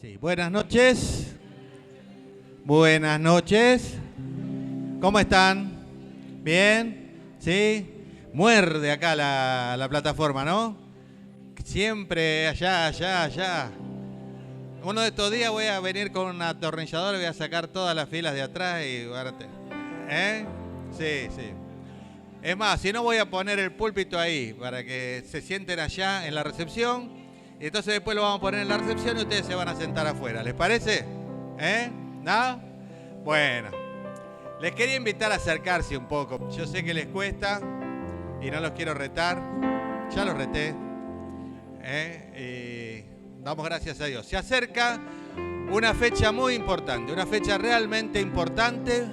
Sí, buenas noches. Buenas noches. ¿Cómo están? ¿Bien? ¿Sí? Muerde acá la plataforma, ¿no? Siempre allá. Uno de estos días voy a venir con un atornillador y voy a sacar todas las filas de atrás y... ¿Eh? Sí. Es más, si no voy a poner el púlpito ahí para que se sienten allá en la recepción. Y entonces después lo vamos a poner en la recepción y ustedes se van a sentar afuera. ¿Les parece? ¿No? Bueno. Les quería invitar a acercarse un poco. Yo sé que les cuesta y no los quiero retar. Ya los reté. Y damos gracias a Dios. Se acerca una fecha muy importante. Una fecha realmente importante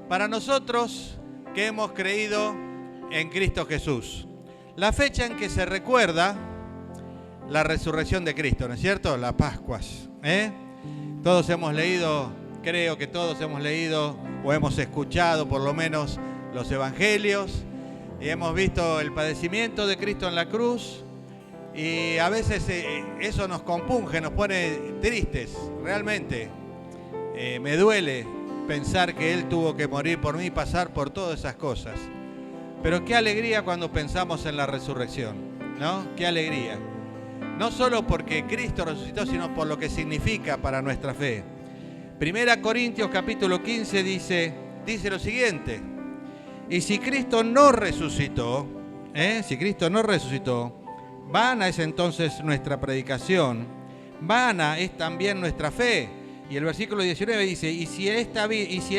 para nosotros que hemos creído en Cristo Jesús. La fecha en que se recuerda la resurrección de Cristo, ¿no es cierto? Las Pascuas. Todos hemos leído, creo que todos hemos leído o hemos escuchado por lo menos los evangelios y hemos visto el padecimiento de Cristo en la cruz y a veces eso nos compunge, nos pone tristes, realmente. Me duele pensar que Él tuvo que morir por mí y pasar por todas esas cosas. Pero qué alegría cuando pensamos en la resurrección, ¿no? Qué alegría. No solo porque Cristo resucitó, sino por lo que significa para nuestra fe. Primera Corintios capítulo 15 dice lo siguiente. Y si Cristo no resucitó, vana es entonces nuestra predicación, vana es también nuestra fe. Y el versículo 19 dice, y si en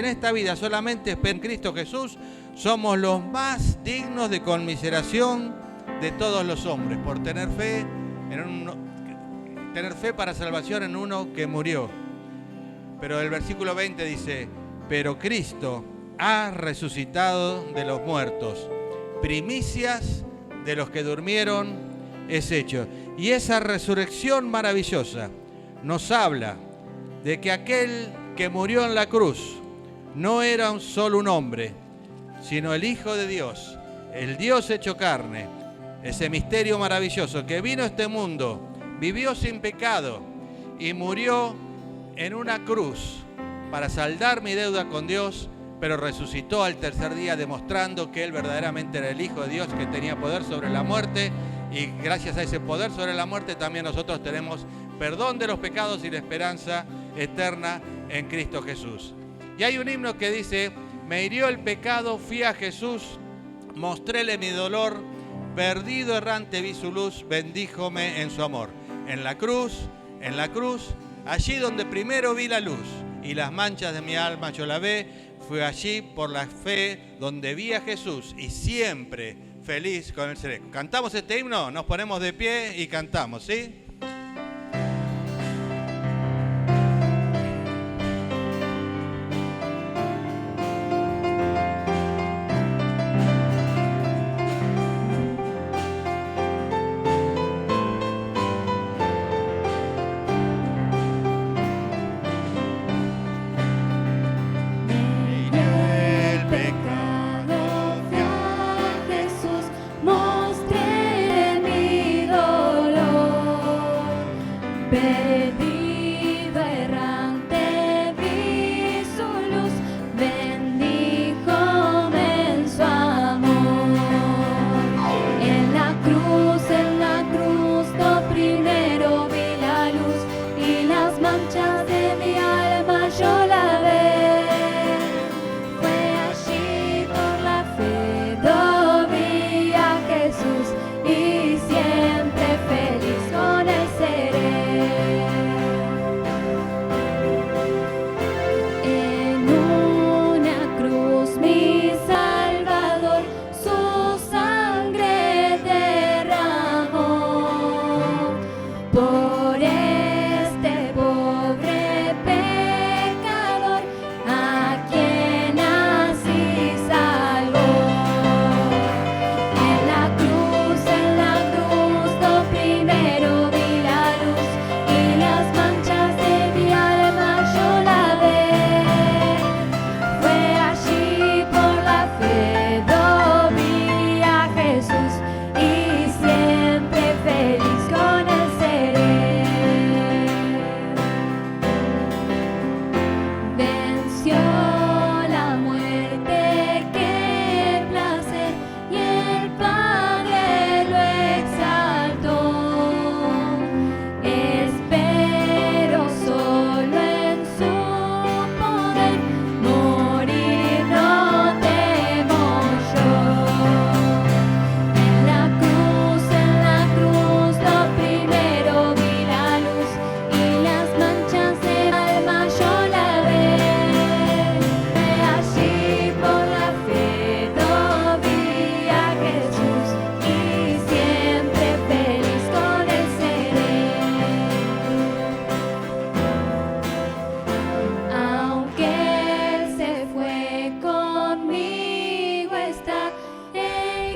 esta vida solamente en Cristo Jesús, somos los más dignos de conmiseración de todos los hombres, por tener fe para salvación en uno que murió. Pero el versículo 20 dice, pero Cristo ha resucitado de los muertos, primicias de los que durmieron es hecho. Y esa resurrección maravillosa nos habla de que aquel que murió en la cruz no era solo un hombre, sino el Hijo de Dios, el Dios hecho carne, ese misterio maravilloso que vino a este mundo, vivió sin pecado y murió en una cruz para saldar mi deuda con Dios, pero resucitó al tercer día demostrando que Él verdaderamente era el Hijo de Dios que tenía poder sobre la muerte y gracias a ese poder sobre la muerte también nosotros tenemos perdón de los pecados y la esperanza eterna en Cristo Jesús. Y hay un himno que dice, me hirió el pecado, fui a Jesús, mostréle mi dolor, perdido errante vi su luz, bendíjome en su amor. En la cruz, allí donde primero vi la luz y las manchas de mi alma yo la ve, fue allí por la fe donde vi a Jesús y siempre feliz con él seré. ¿Cantamos este himno? Nos ponemos de pie y cantamos, ¿sí? Mostré mi dolor.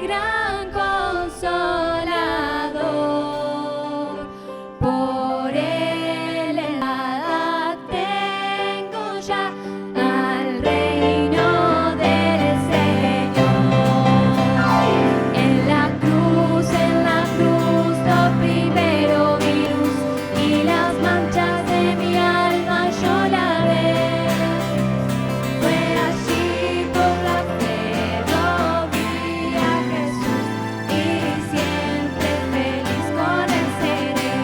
gran consolador. Por él entrada tengo ya al reino del Señor. En la cruz lo primero vi luz y las manchas de mi alma yo lavé. Fue allí por la fe lo vi a Jesús y siempre feliz con él seré.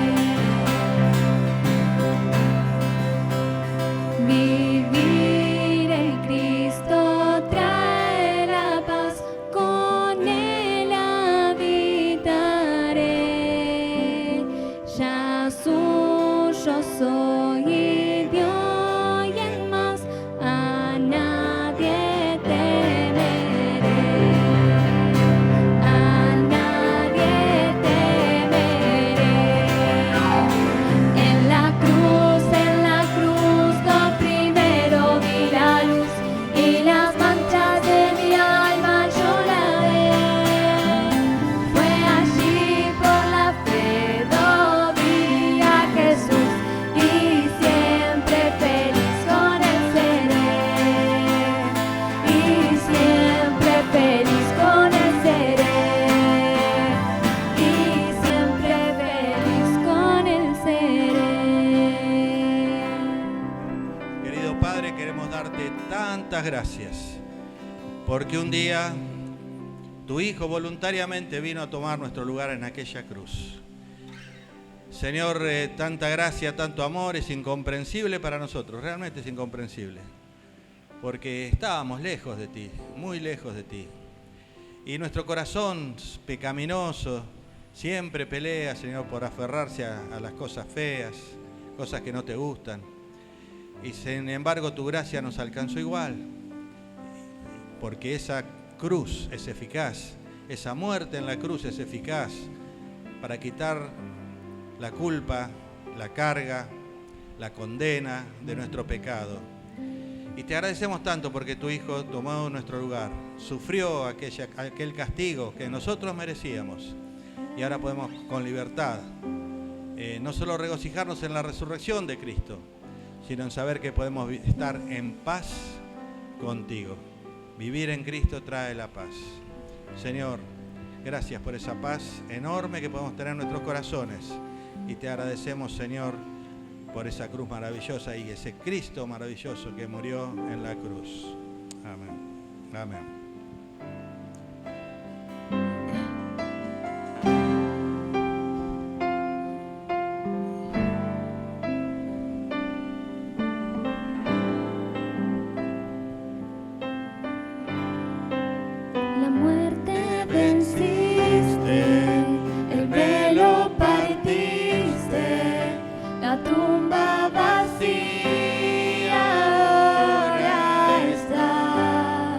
Vivir en Cristo trae la paz, con él habitaré. Ya suyo soy y de hoy en más a nadie temeré. A nadie temeré. En la cruz lo primero vi la luz y las manchas de mi alma yo lavé. Fue allí por la fe lo vi a Jesús y siempre feliz con él seré. Y siempre feliz con él seré. Y siempre feliz con él seré. Querido Padre, queremos darte tantas gracias, porque un día tu Hijo voluntariamente vino a tomar nuestro lugar en aquella cruz. Señor, tanta gracia, tanto amor es incomprensible para nosotros, realmente es incomprensible, porque estábamos lejos de ti, muy lejos de ti. Y nuestro corazón pecaminoso siempre pelea, Señor, por aferrarse a las cosas feas, cosas que no te gustan. Y sin embargo tu gracia nos alcanzó igual, porque esa cruz es eficaz, esa muerte en la cruz es eficaz para quitar la culpa, la carga, la condena de nuestro pecado. Y te agradecemos tanto porque tu Hijo tomó nuestro lugar, sufrió aquel castigo que nosotros merecíamos, y ahora podemos con libertad no solo regocijarnos en la resurrección de Cristo, sino en saber que podemos estar en paz contigo. Vivir en Cristo trae la paz. Señor, gracias por esa paz enorme que podemos tener en nuestros corazones. Y te agradecemos, Señor, por esa cruz maravillosa y ese Cristo maravilloso que murió en la cruz. Amén. Amén. La muerte venciste, el velo partiste, la tumba vacía ahora está.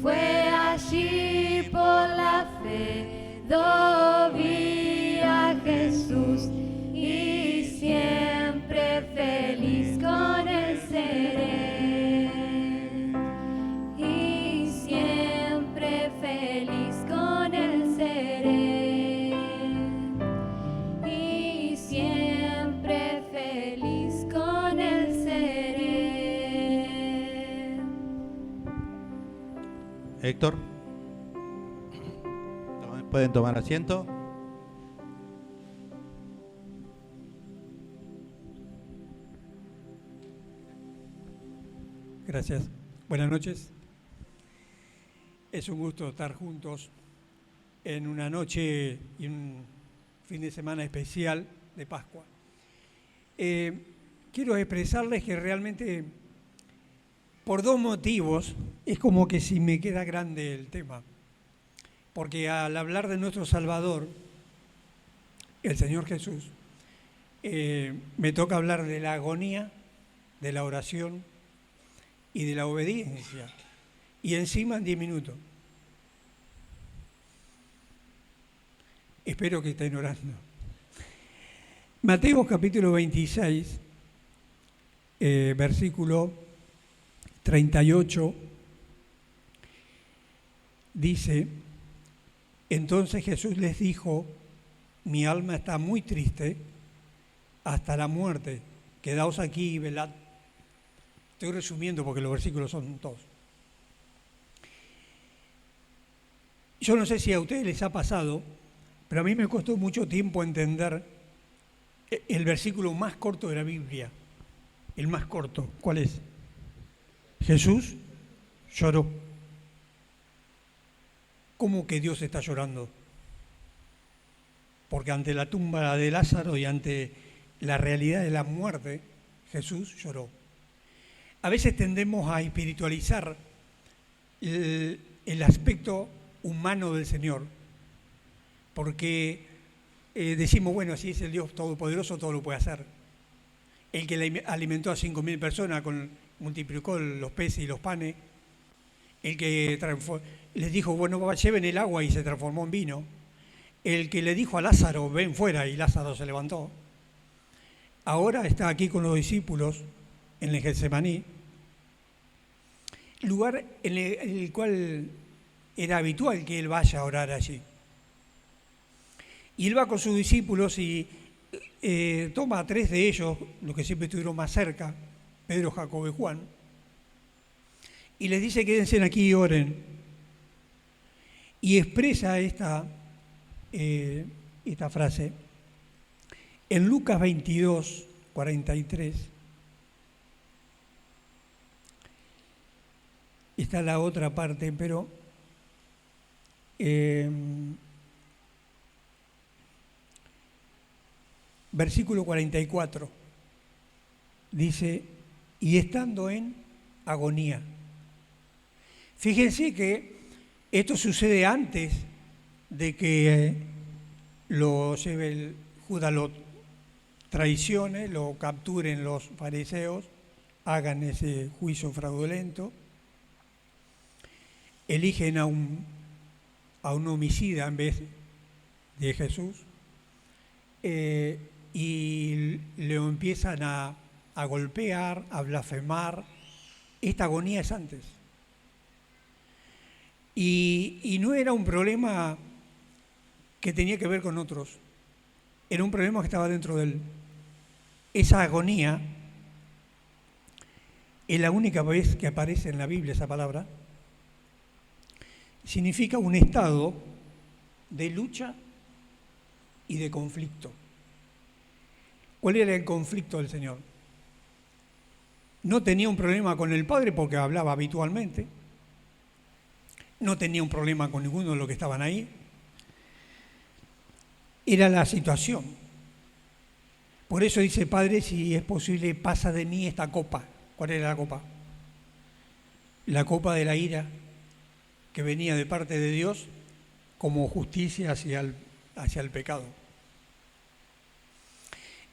Fue allí por la fe, do vi a Jesús y siempre feliz con él seré. Y siempre feliz con él seré. Y siempre feliz con él seré. Héctor, pueden tomar asiento. Gracias. Buenas noches. Es un gusto estar juntos en una noche y un fin de semana especial de Pascua. Quiero expresarles que realmente, por dos motivos, es como que si me queda grande el tema. Porque al hablar de nuestro Salvador, el Señor Jesús, me toca hablar de la agonía, de la oración y de la obediencia. Y encima en 10 minutos. Espero que estén orando. Mateo capítulo 26, versículo 38, dice: entonces Jesús les dijo: mi alma está muy triste hasta la muerte, quedaos aquí y velad. Estoy resumiendo porque los versículos son todos. Yo no sé si a ustedes les ha pasado, pero a mí me costó mucho tiempo entender el versículo más corto de la Biblia. El más corto, ¿cuál es? Jesús lloró. ¿Cómo que Dios está llorando? Porque ante la tumba de Lázaro y ante la realidad de la muerte, Jesús lloró. A veces tendemos a espiritualizar el aspecto humano del Señor, porque decimos, bueno, así es el Dios Todopoderoso, todo lo puede hacer. El que le alimentó a 5.000 personas, multiplicó los peces y los panes, el que les dijo, bueno, lleven el agua y se transformó en vino, el que le dijo a Lázaro, ven fuera, y Lázaro se levantó. Ahora está aquí con los discípulos en el Getsemaní, lugar en el cual era habitual que él vaya a orar allí. Y él va con sus discípulos y toma a 3 de ellos, los que siempre estuvieron más cerca, Pedro, Jacobo y Juan, y les dice: quédense aquí y oren. Y expresa esta frase en Lucas 22, 43. Está la otra parte, pero versículo 44 dice: y estando en agonía. Fíjense que esto sucede antes de que Judas lo traicione, lo capturen los fariseos, hagan ese juicio fraudulento, eligen a un homicida en vez de Jesús, y le empiezan a golpear, a blasfemar. Esta agonía es antes. Y no era un problema que tenía que ver con otros, era un problema que estaba dentro de él. Esa agonía es la única vez que aparece en la Biblia esa palabra. Significa un estado de lucha y de conflicto. ¿Cuál era el conflicto del Señor? No tenía un problema con el Padre porque hablaba habitualmente. No tenía un problema con ninguno de los que estaban ahí. Era la situación. Por eso dice: Padre, si es posible, pasa de mí esta copa. ¿Cuál era la copa? La copa de la ira que venía de parte de Dios como justicia hacia el pecado.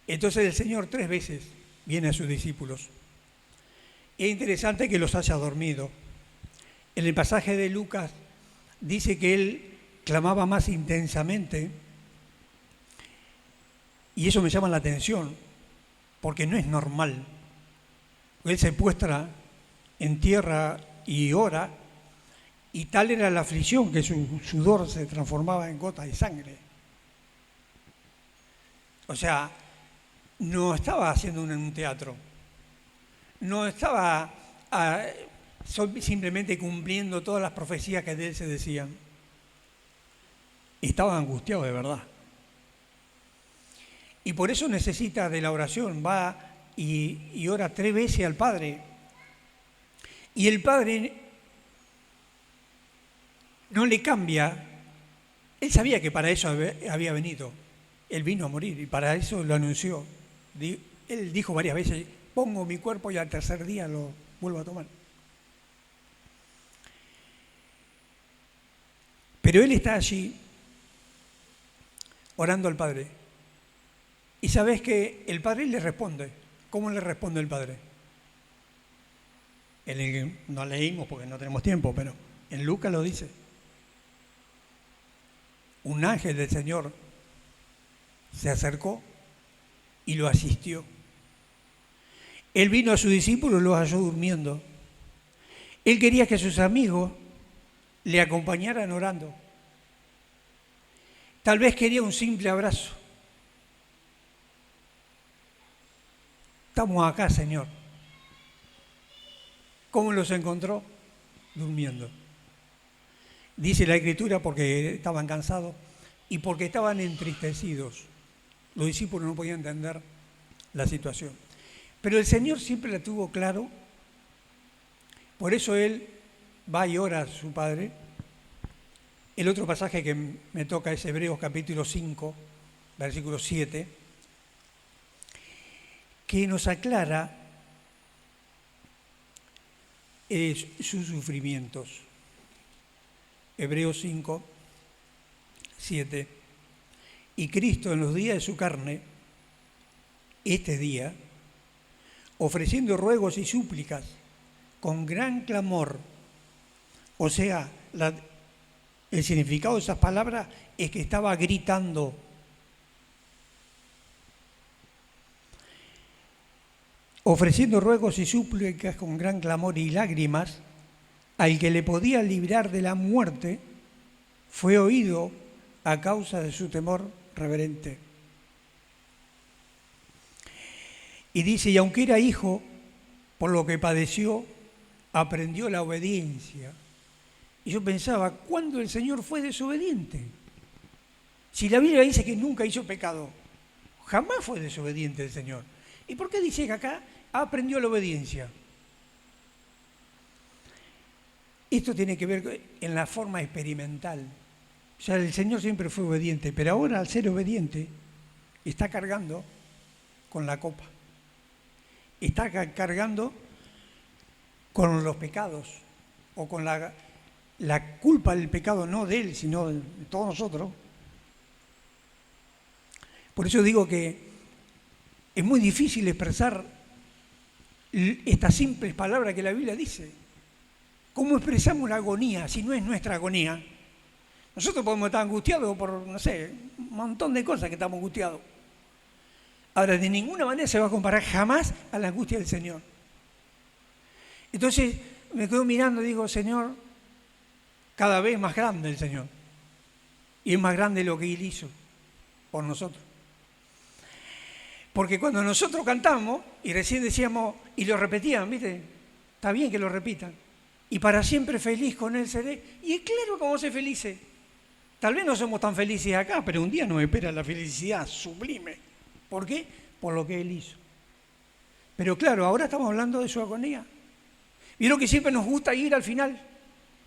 Entonces el Señor 3 veces viene a sus discípulos. Es interesante que los haya dormido. En el pasaje de Lucas dice que él clamaba más intensamente, y eso me llama la atención, porque no es normal. Él se postra en tierra y ora, y tal era la aflicción que su sudor se transformaba en gotas de sangre. O sea, no estaba haciendo un teatro, no estaba simplemente cumpliendo todas las profecías que de él se decían. Estaba angustiado de verdad. Y por eso necesita de la oración, va y ora 3 veces al Padre. Y el Padre no le cambia. Él sabía que para eso había venido. Él vino a morir y para eso lo anunció. Él dijo varias veces, pongo mi cuerpo y al tercer día lo vuelvo a tomar. Pero él está allí orando al Padre. Y sabes que el Padre le responde. ¿Cómo le responde el Padre? No leímos porque no tenemos tiempo, pero en Lucas lo dice. Un ángel del Señor se acercó y lo asistió. Él vino a sus discípulos y los halló durmiendo. Él quería que sus amigos le acompañaran orando. Tal vez quería un simple abrazo. Estamos acá, Señor. ¿Cómo los encontró? Durmiendo. Dice la Escritura porque estaban cansados y porque estaban entristecidos. Los discípulos no podían entender la situación. Pero el Señor siempre la tuvo claro. Por eso Él va y ora a su Padre. El otro pasaje que me toca es Hebreos capítulo 5, versículo 7, que nos aclara sus sufrimientos. Hebreos 5, 7. Y Cristo en los días de su carne, este día, ofreciendo ruegos y súplicas con gran clamor, o sea, el significado de esas palabras es que estaba gritando. Ofreciendo ruegos y súplicas con gran clamor y lágrimas, al que le podía librar de la muerte, fue oído a causa de su temor reverente. Y dice, y aunque era hijo, por lo que padeció, aprendió la obediencia. Y yo pensaba, ¿cuándo el Señor fue desobediente? Si la Biblia dice que nunca hizo pecado, jamás fue desobediente el Señor. ¿Y por qué dice que acá aprendió la obediencia? Esto tiene que ver en la forma experimental. O sea, el Señor siempre fue obediente, pero ahora al ser obediente está cargando con la copa. Está cargando con los pecados o con la culpa del pecado, no de él, sino de todos nosotros. Por eso digo que es muy difícil expresar estas simples palabras que la Biblia dice. ¿Cómo expresamos la agonía si no es nuestra agonía? Nosotros podemos estar angustiados por, no sé, un montón de cosas que estamos angustiados. Ahora, de ninguna manera se va a comparar jamás a la angustia del Señor. Entonces, me quedo mirando y digo, Señor, cada vez más grande el Señor. Y es más grande lo que Él hizo por nosotros. Porque cuando nosotros cantamos, y recién decíamos, y lo repetían, ¿viste? Está bien que lo repitan. Y para siempre feliz con Él seré. Y es claro que vamos a ser felices. Tal vez no somos tan felices acá, pero un día nos espera la felicidad sublime. ¿Por qué? Por lo que Él hizo. Pero claro, ahora estamos hablando de su agonía. Vieron que siempre nos gusta ir al final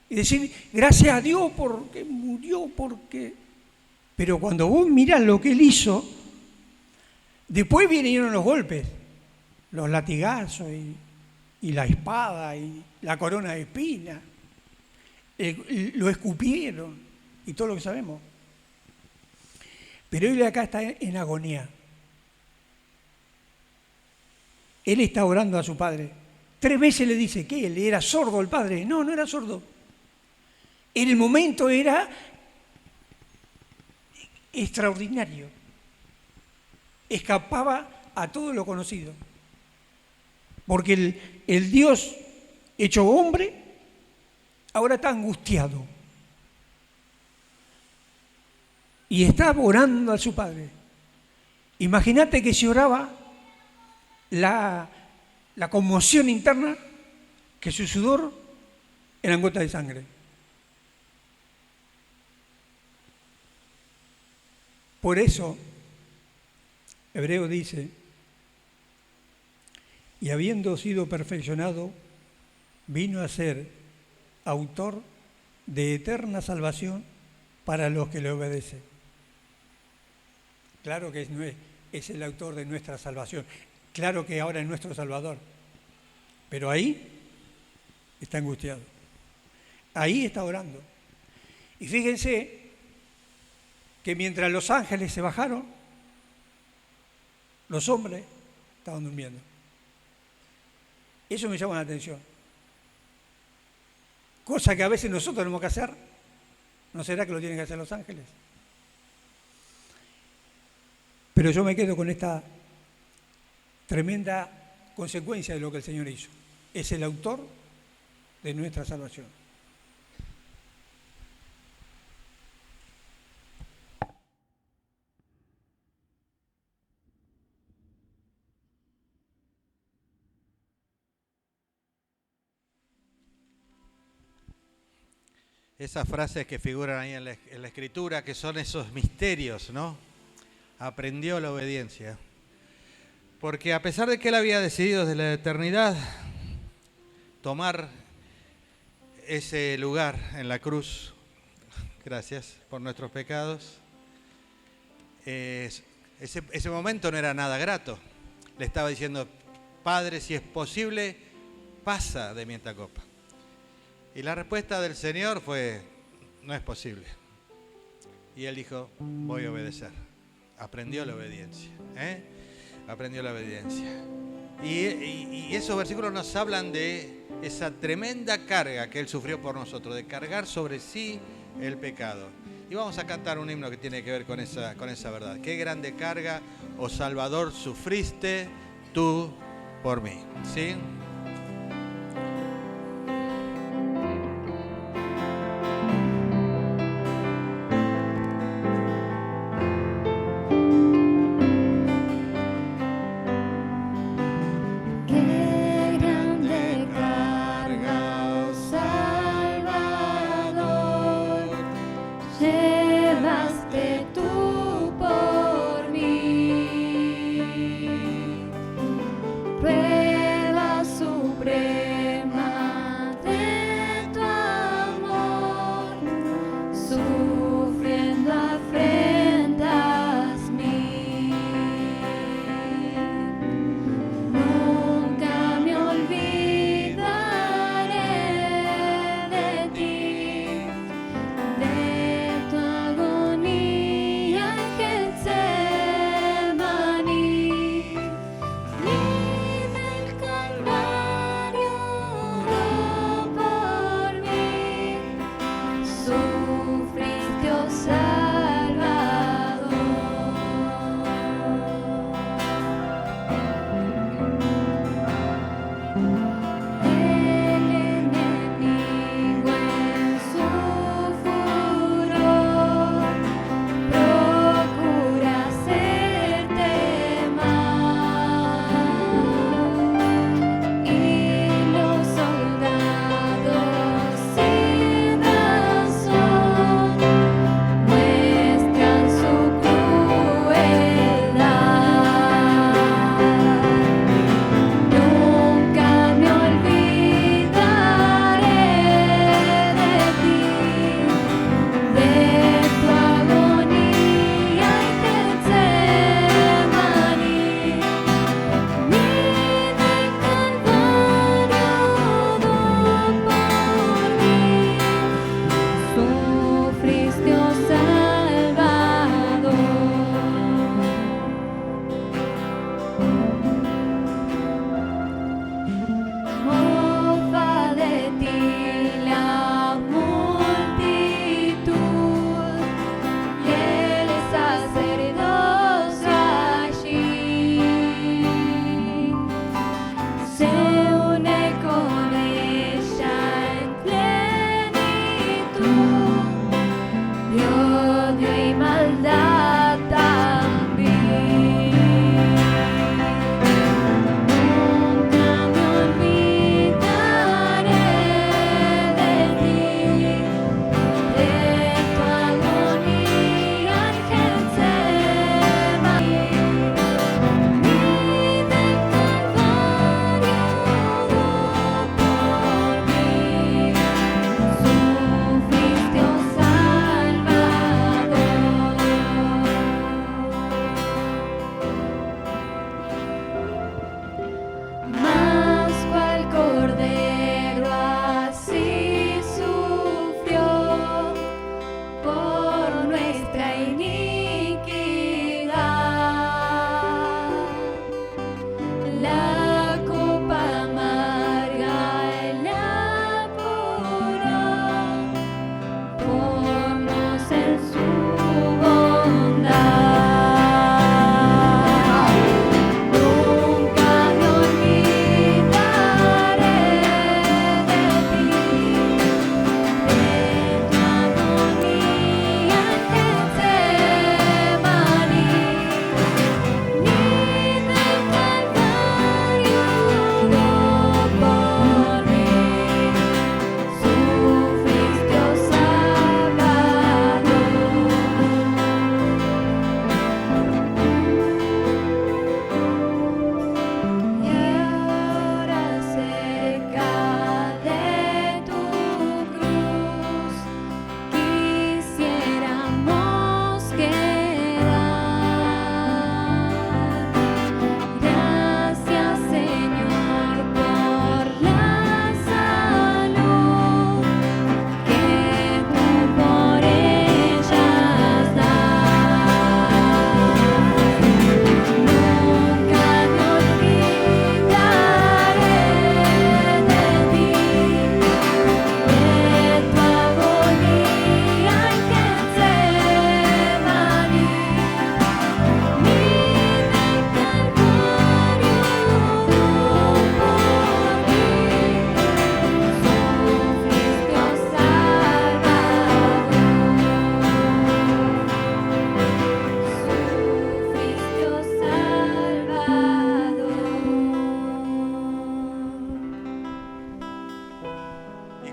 y decir, gracias a Dios porque murió, porque... Pero cuando vos mirás lo que Él hizo, después vinieron los golpes, los latigazos y la espada y la corona de espinas. Lo escupieron y todo lo que sabemos. Pero Él acá está en agonía. Él está orando a su Padre. 3 veces le dice, ¿qué? ¿Él era sordo el Padre? No, no era sordo. En el momento era extraordinario. Escapaba a todo lo conocido. Porque el Dios hecho hombre ahora está angustiado. Y está orando a su Padre. Imagínate que si oraba la conmoción interna, que su sudor eran gotas de sangre. Por eso, Hebreo dice, y habiendo sido perfeccionado, vino a ser autor de eterna salvación para los que le obedecen. Claro que es el autor de nuestra salvación, claro que ahora es nuestro Salvador, pero ahí está angustiado, ahí está orando. Y fíjense que mientras los ángeles se bajaron, los hombres estaban durmiendo. Eso me llama la atención. Cosa que a veces nosotros tenemos que hacer. ¿No será que lo tienen que hacer los ángeles? Pero yo me quedo con esta tremenda consecuencia de lo que el Señor hizo. Es el autor de nuestra salvación. Esas frases que figuran ahí en la Escritura, que son esos misterios, ¿no? Aprendió la obediencia. Porque a pesar de que él había decidido desde la eternidad tomar ese lugar en la cruz, gracias por nuestros pecados, ese momento no era nada grato. Le estaba diciendo, Padre, si es posible, pasa de mí esta copa. Y la respuesta del Señor fue, no es posible. Y él dijo, voy a obedecer. Aprendió la obediencia. Aprendió la obediencia. Y esos versículos nos hablan de esa tremenda carga que él sufrió por nosotros, de cargar sobre sí el pecado. Y vamos a cantar un himno que tiene que ver con esa verdad. Qué grande carga, oh Salvador, sufriste tú por mí. ¿Sí? Pruebas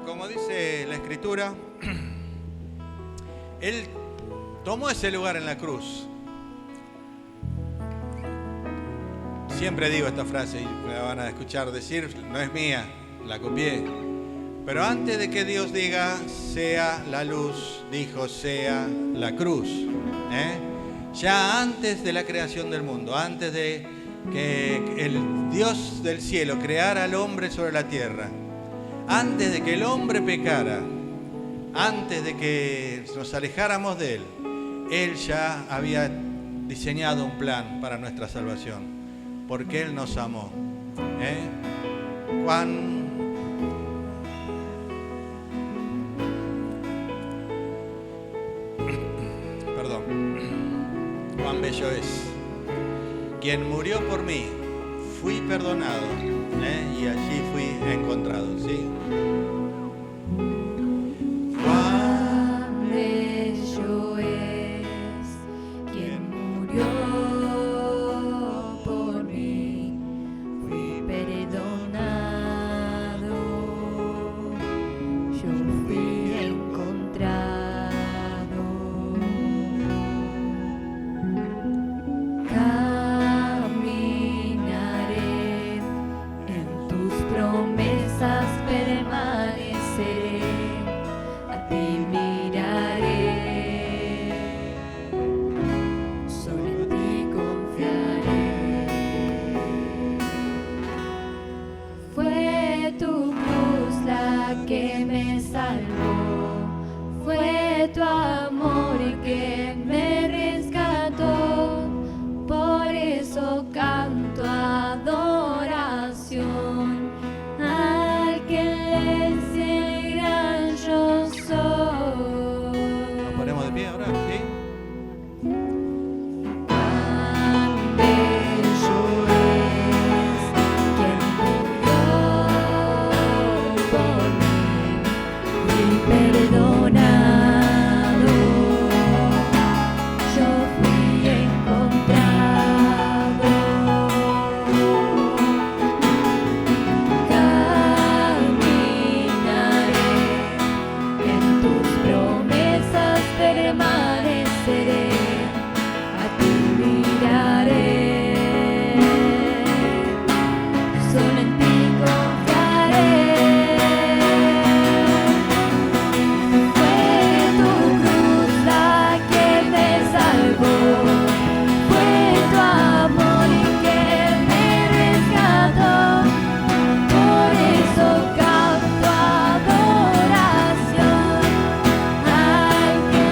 como dice la Escritura, Él tomó ese lugar en la cruz. Siempre digo esta frase y me la van a escuchar decir, no es mía, la copié. Pero antes de que Dios diga, sea la luz, dijo, sea la cruz. Ya antes de la creación del mundo, antes de que el Dios del cielo creara al hombre sobre la tierra, antes de que el hombre pecara, antes de que nos alejáramos de Él, Él ya había diseñado un plan para nuestra salvación, porque Él nos amó. Cuán bello es. Quien murió por mí, fui perdonado, y allí fui encontrado, ¿sí? Cuán bello es quien murió por mí, fui perdonado, yo fui encontrado. Caminaré en tus promesas, permaneceré, a ti miraré, solo en ti confiaré. Fue tu cruz la que me salvó, fue tu amor que me rescató, por eso canto adoración al que es el gran yo soy. Nos ponemos de pie ahora, ¿sí? Tan bello es quien murió por mí, fui perdonado, yo fui encontrado. Caminaré en tus promesas, permaneceré, a ti miraré, solo en ti confiaré. Fue tu cruz la que me salvó, fue tu amor que me rescató, por eso canto adoración al que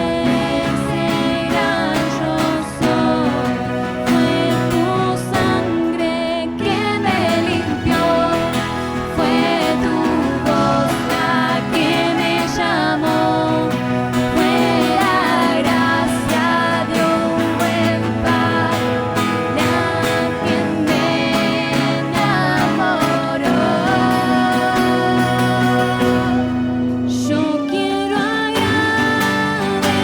es el gran yo soy. Fue tu sangre que me limpió, fue tu voz la que me llamó, fue la gracia de un buen Padre la que me enamoró. Yo quiero agradecerte,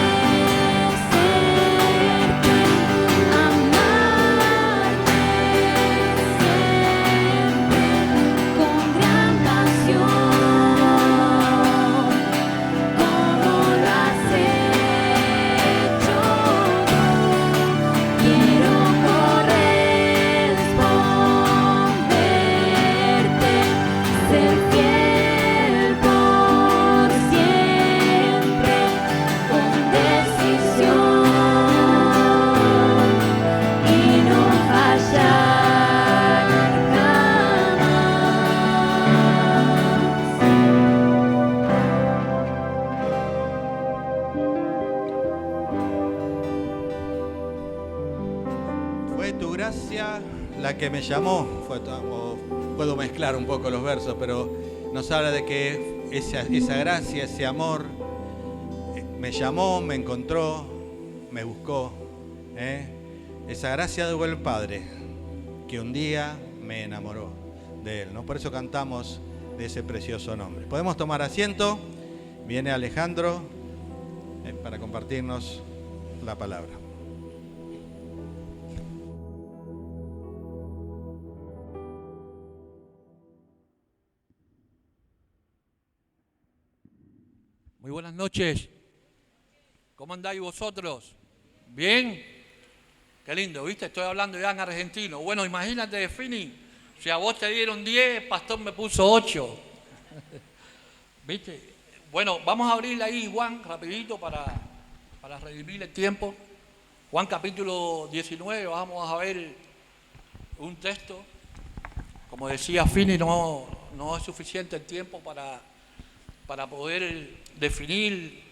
amarte siempre con gran pasión, como lo has hecho tú. Quiero corresponderte, ser fiel por siempre, con decisión y no fallar Fue tu gracia la que me llamó. Puedo mezclar un poco los versos, pero nos habla de que esa gracia, ese amor, me llamó, me encontró, me buscó. Esa gracia de el Padre que un día me enamoró de Él, ¿no? Por eso cantamos de ese precioso nombre. Podemos tomar asiento. Viene Alejandro para compartirnos la palabra. Muy buenas noches. ¿Cómo andáis vosotros? ¿Bien? Qué lindo, ¿viste? Estoy hablando ya en argentino. Bueno, imagínate, Fini, si a vos te dieron 10, pastor me puso 8. ¿Viste? Bueno, vamos a abrirle ahí, Juan, rapidito para redimir el tiempo. Juan capítulo 19, vamos a ver un texto. Como decía Fini, no es suficiente el tiempo para poder definir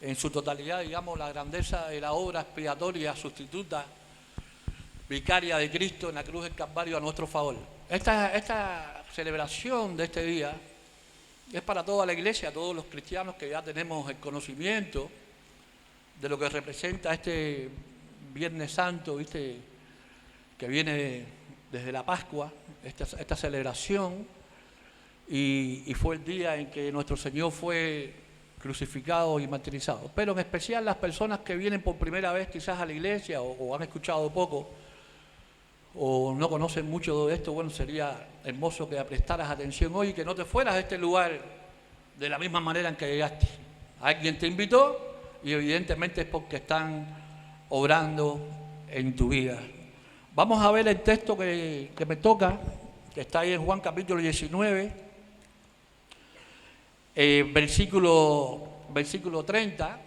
en su totalidad, digamos, la grandeza de la obra expiatoria, sustituta, vicaria de Cristo en la cruz del Calvario a nuestro favor. Esta celebración de este día es para toda la iglesia, todos los cristianos que ya tenemos el conocimiento de lo que representa este Viernes Santo, ¿viste? Que viene desde la Pascua, esta celebración, y fue el día en que nuestro Señor fue crucificado y martirizado. Pero en especial las personas que vienen por primera vez quizás a la iglesia o han escuchado poco o no conocen mucho de esto, bueno, sería hermoso que prestaras atención hoy y que no te fueras de este lugar de la misma manera en que llegaste. Alguien te invitó y evidentemente es porque están obrando en tu vida. Vamos a ver el texto que me toca, que está ahí en Juan capítulo 19, versículo 30.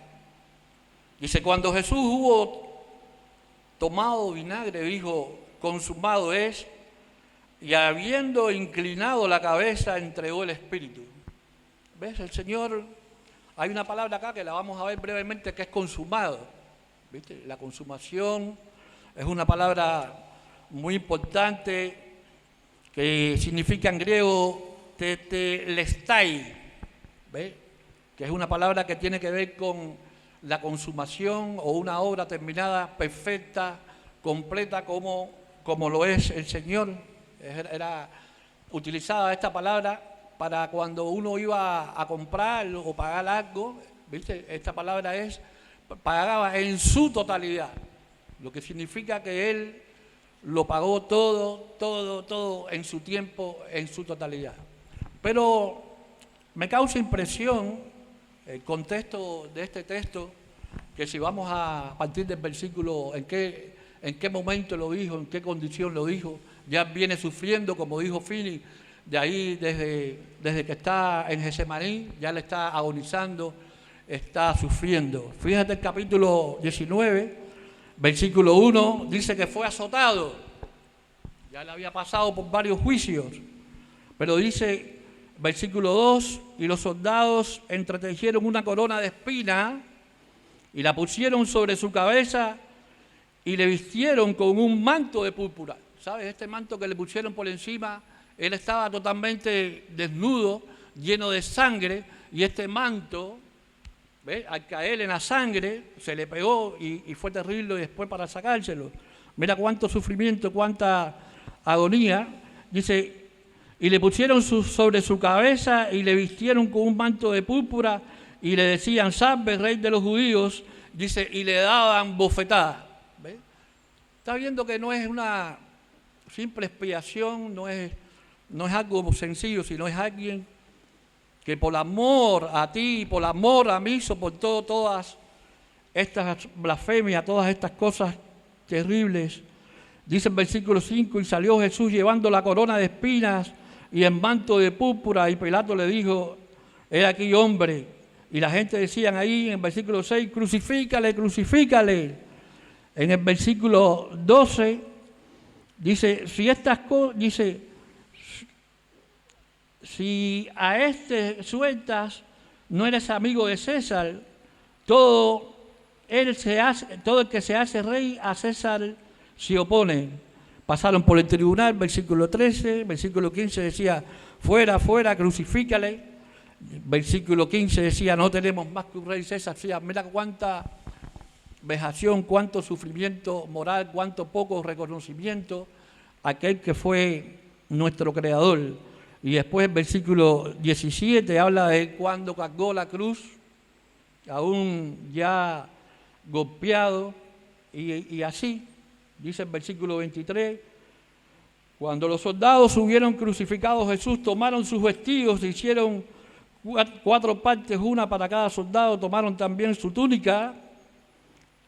Dice, cuando Jesús hubo tomado vinagre, dijo, consumado es, y habiendo inclinado la cabeza, entregó el Espíritu. ¿Ves? El Señor, hay una palabra acá que la vamos a ver brevemente, que es consumado. ¿Viste? La consumación es una palabra muy importante que significa en griego tetelestai, ¿ves? Que es una palabra que tiene que ver con la consumación o una obra terminada, perfecta, completa, como lo es el Señor. Era utilizada esta palabra para cuando uno iba a comprar o pagar algo, ¿viste? Esta palabra pagaba en su totalidad, lo que significa que Él lo pagó todo en su tiempo, en su totalidad. Pero me causa impresión el contexto de este texto, que si vamos a partir del versículo, en qué momento lo dijo, en qué condición lo dijo, ya viene sufriendo, como dijo Fini, de ahí desde que está en Getsemaní, ya le está agonizando, está sufriendo. Fíjate el capítulo 19, versículo 1, dice que fue azotado, ya le había pasado por varios juicios, pero dice, versículo 2, y los soldados entretejieron una corona de espinas y la pusieron sobre su cabeza y le vistieron con un manto de púrpura. ¿Sabes? Este manto que le pusieron por encima, él estaba totalmente desnudo, lleno de sangre, y este manto, ¿ves? Al caer en la sangre, se le pegó y fue terrible, y después para sacárselo. Mira cuánto sufrimiento, cuánta agonía. Dice, y le pusieron sobre su cabeza y le vistieron con un manto de púrpura y le decían, salve, rey de los judíos, dice, y le daban bofetadas. ¿Ves? Está viendo que no es una simple expiación, no es algo sencillo, sino es alguien que por amor a ti, por amor a mí, soportó todas estas blasfemias, todas estas cosas terribles. Dice en versículo 5, y salió Jesús llevando la corona de espinas y el manto de púrpura, y Pilato le dijo, he aquí hombre. Y la gente decían ahí en versículo 6, crucifícale, crucifícale. En el versículo 12 dice, si a este sueltas, no eres amigo de César, todo el que se hace rey a César se opone. Pasaron por el tribunal, versículo 13, versículo 15 decía, fuera, fuera, crucifícale. Versículo 15 decía, no tenemos más que un rey César. Sí, mira cuánta vejación, cuánto sufrimiento moral, cuánto poco reconocimiento aquel que fue nuestro creador. Y después el versículo 17 habla de cuando cargó la cruz, aún ya golpeado, y así, dice el versículo 23, cuando los soldados hubieron crucificado a Jesús, tomaron sus vestidos, hicieron 4 partes, una para cada soldado. Tomaron también su túnica,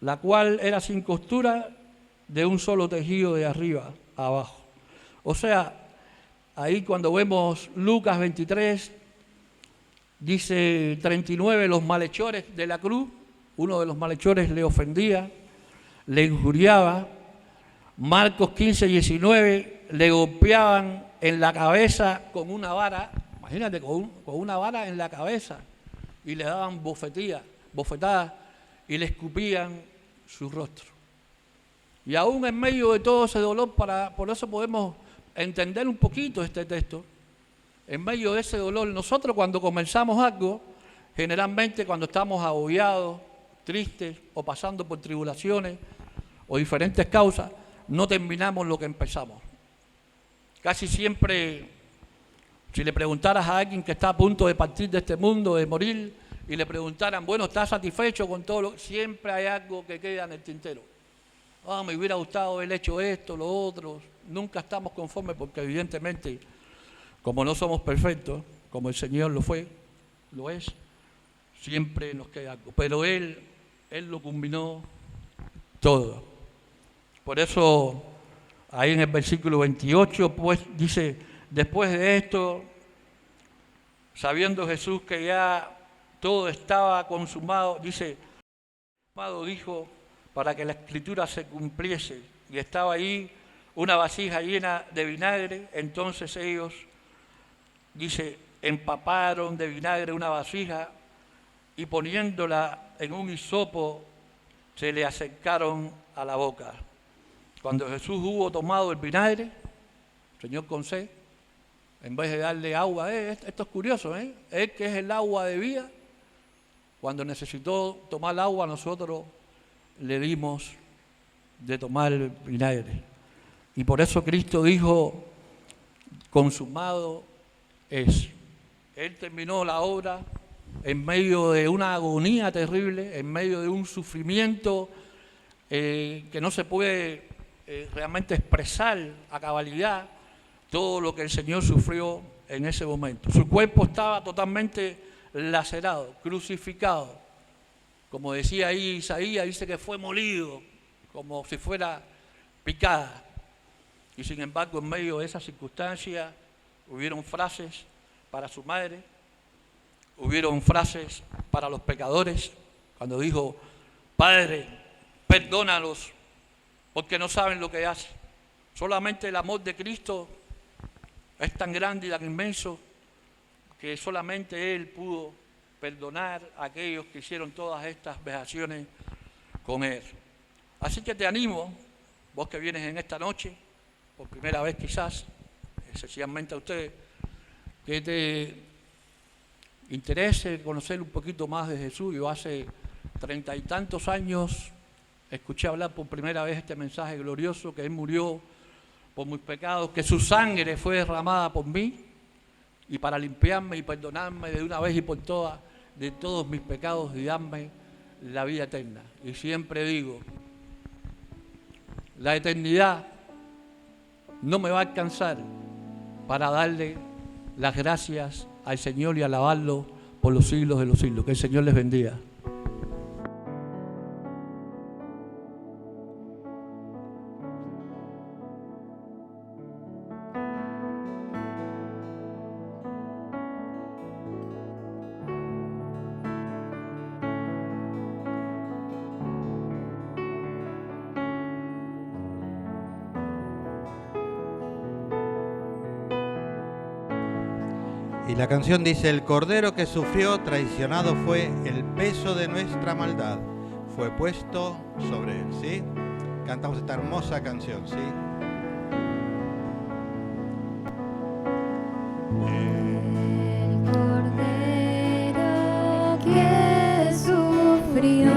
la cual era sin costura, de un solo tejido de arriba a abajo. O sea, ahí cuando vemos Lucas 23, dice 39, los malhechores de la cruz, uno de los malhechores le ofendía, le injuriaba. Marcos 15, 19, le golpeaban en la cabeza con una vara, imagínate, con una vara en la cabeza, y le daban bofetadas, y le escupían su rostro. Y aún en medio de todo ese dolor, por eso podemos entender un poquito este texto, en medio de ese dolor, nosotros cuando comenzamos algo, generalmente cuando estamos agobiados, tristes o pasando por tribulaciones o diferentes causas, no terminamos lo que empezamos. Casi siempre, si le preguntaras a alguien que está a punto de partir de este mundo, de morir, y le preguntaran, bueno, ¿estás satisfecho con todo lo? Siempre hay algo que queda en el tintero. Me hubiera gustado haber hecho esto, lo otro. Nunca estamos conformes porque evidentemente, como no somos perfectos, como el Señor lo es, siempre nos queda algo. Pero Él lo culminó todo. Por eso, ahí en el versículo 28, pues dice, después de esto, sabiendo Jesús que ya todo estaba consumado, dice, dijo, para que la escritura se cumpliese, y estaba ahí una vasija llena de vinagre. Entonces ellos, dice, empaparon de vinagre una vasija y poniéndola en un hisopo se le acercaron a la boca. Cuando Jesús hubo tomado el vinagre, Señor con sed, en vez de darle agua, esto es curioso, Él que es el agua de vida, cuando necesitó tomar agua, nosotros le dimos de tomar el vinagre. Y por eso Cristo dijo, consumado es. Él terminó la obra en medio de una agonía terrible, en medio de un sufrimiento que no se puede realmente expresar a cabalidad todo lo que el Señor sufrió en ese momento. Su cuerpo estaba totalmente lacerado, crucificado. Como decía ahí Isaías, dice que fue molido, como si fuera picada. Y sin embargo, en medio de esa circunstancia, hubieron frases para su madre, hubieron frases para los pecadores, cuando dijo, Padre, perdónalos, porque no saben lo que hacen. Solamente el amor de Cristo es tan grande y tan inmenso, que solamente Él pudo perdonar a aquellos que hicieron todas estas vejaciones con Él. Así que te animo, vos que vienes en esta noche, por primera vez quizás, sencillamente a ustedes, que te interese conocer un poquito más de Jesús. Yo hace 30 y tantos años escuché hablar por primera vez este mensaje glorioso, que Él murió por mis pecados, que su sangre fue derramada por mí y para limpiarme y perdonarme de una vez y por todas de todos mis pecados y darme la vida eterna. Y siempre digo, la eternidad no me va a alcanzar para darle las gracias al Señor y alabarlo por los siglos de los siglos. Que el Señor les bendiga. Y la canción dice, el cordero que sufrió, traicionado fue, el peso de nuestra maldad fue puesto sobre él, ¿sí? Cantamos esta hermosa canción, ¿sí? El cordero que sufrió,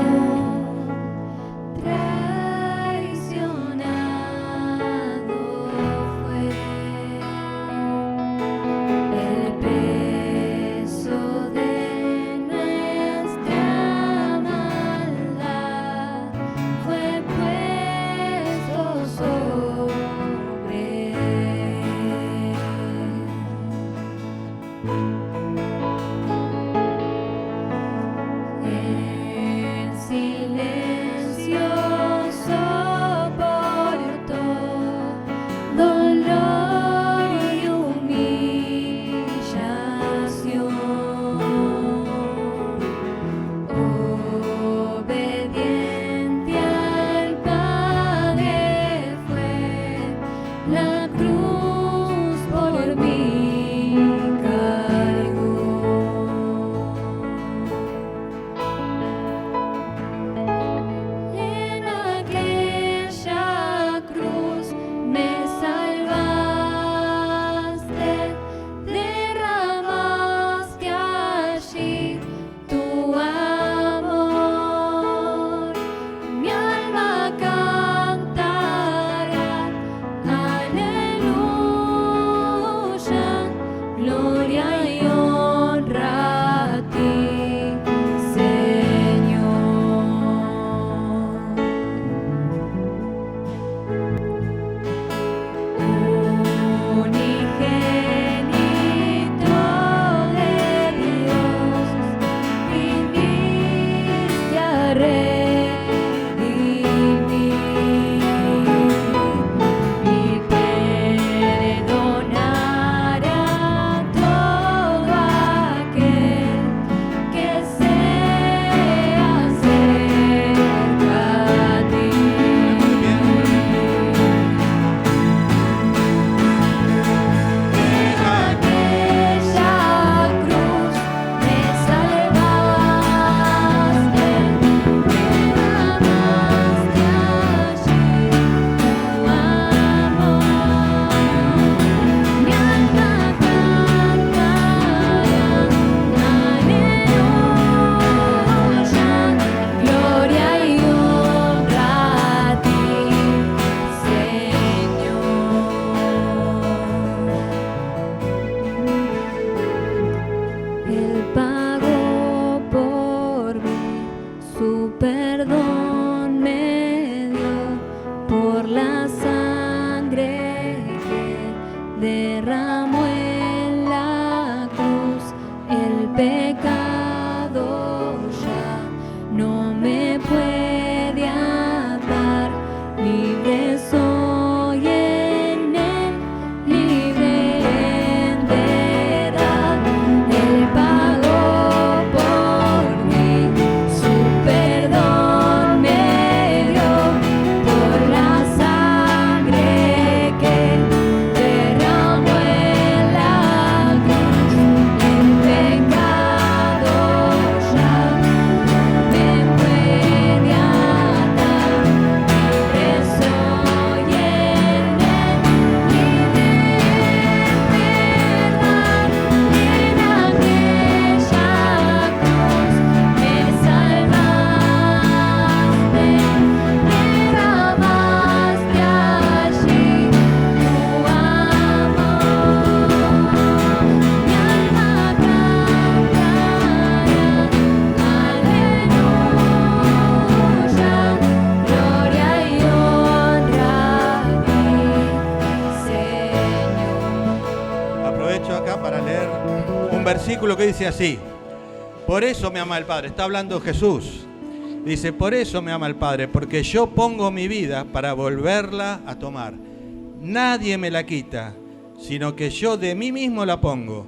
Él pagó por mí, su perdón me dio por la sangre que derramó en la cruz. El pecado ya no me puede atar, libre soy en él, libre en verdad. Él pagó por mí, su perdón me dio por la sangre que derramó en la cruz. El pecado ya me puede atar, libre soy en él, libre en verdad. En aquella cruz me salvaste, derramaste allí tu amor. Mi alma cantará, aleluya, gloria y honra a ti, Señor. Aprovecho acá para leer un versículo que dice así: por eso me ama el Padre. Está hablando Jesús. Dice, por eso me ama el Padre, porque yo pongo mi vida para volverla a tomar. Nadie me la quita, sino que yo de mí mismo la pongo.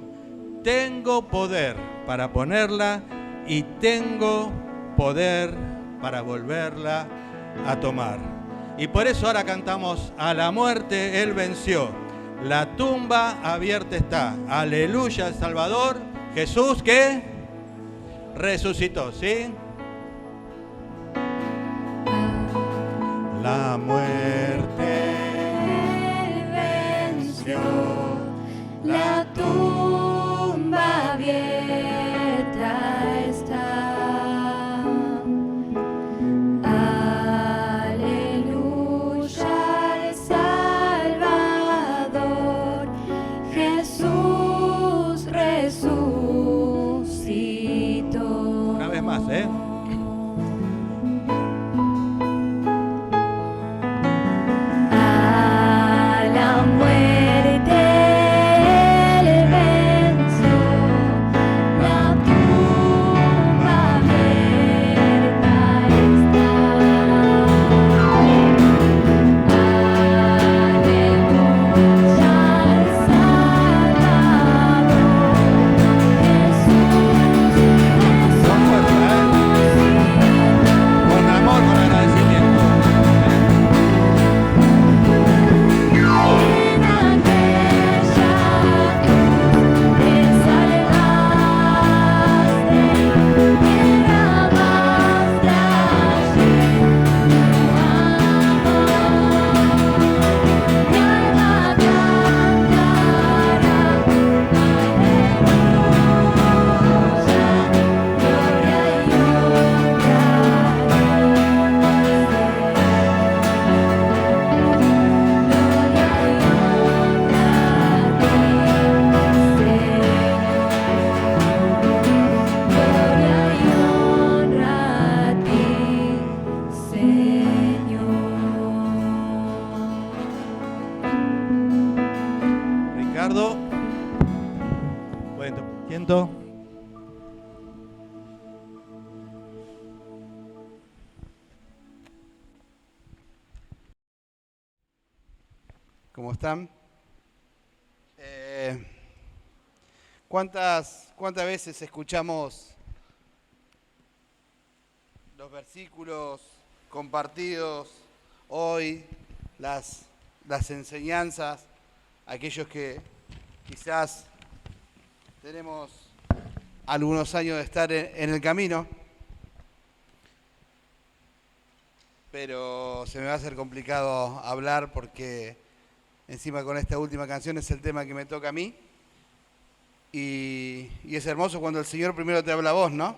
Tengo poder para ponerla y tengo poder para volverla a tomar. Y por eso ahora cantamos: a la muerte Él venció, la tumba abierta está. Aleluya, el Salvador, Jesús que resucitó, ¿sí? La muerte Él venció, la tumba abierta está. Aleluya, el Salvador, Jesús resucitó. una vez más, ¿eh? A la muerte Él venció, la tumba abierta está. Aleluya, al Salvador, Jesús Con fuerza, ¿eh? Con amor, con agradecimiento. En aquella cruz te salvaste, derramaste allí tu amor. Mi alma cantará, Ricardo, buen tiempo. ¿Cómo están? ¿Cuántas veces escuchamos los versículos compartidos hoy, las enseñanzas, aquellos que quizás tenemos algunos años de estar en el camino, pero se me va a hacer complicado hablar porque encima con esta última canción es el tema que me toca a mí y es hermoso cuando el Señor primero te habla a vos, ¿no?